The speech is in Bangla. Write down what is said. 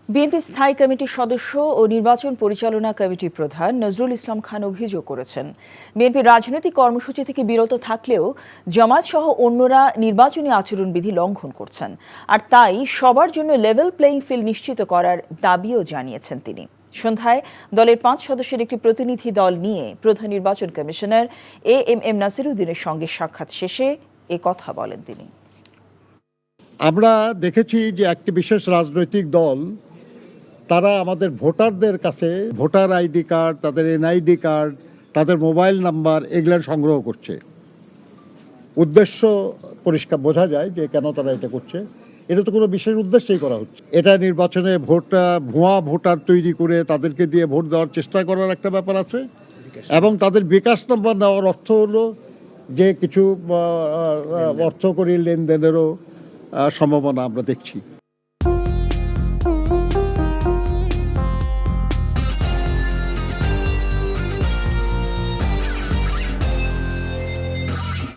বিএনপি স্থায়ী কমিটির সদস্য ও নির্বাচন পরিচালনা কমিটির প্রধান নজরুল ইসলাম খান অভিযোগ করেছেন, বিএনপি রাজনৈতিক কর্মসূচি থেকে বিরত থাকলেও জামায়াত সহ অন্যরা নির্বাচনী আচরণবিধি লঙ্ঘন করছেন, আর তাই সবার জন্য লেভেল প্লেইং ফিল্ড নিশ্চিত করার দাবিও জানিয়েছেন তিনি। সন্ধ্যায় দলের 5 সদস্যের একটি প্রতিনিধি দল নিয়ে প্রধান নির্বাচন কমিশনার এএমএম নাসিরুদ্দিনের সঙ্গে সাক্ষাৎ শেষে এ কথা বলেন তিনি। আমরা দেখেছি যে একটি বিশেষ রাজনৈতিক দল তারা আমাদের ভোটারদের কাছে ভোটার আইডি কার্ড, তাদের এনআইডি কার্ড, তাদের মোবাইল নাম্বার এগুলো সংগ্রহ করছে। উদ্দেশ্য পরিষ্কার বোঝা যায় যে কেন তারা এটা করছে। এটা তো কোনো বিশেষ উদ্দেশ্যেই করা হচ্ছে। এটা নির্বাচনে ভুয়া ভোটার তৈরি করে তাদেরকে দিয়ে ভোট দেওয়ার চেষ্টা করার একটা ব্যাপার আছে, এবং তাদের বিকাশ নম্বর নেওয়ার অর্থ হলো যে কিছু অর্থকরী লেনদেনেরও সম্ভাবনা আমরা দেখছি।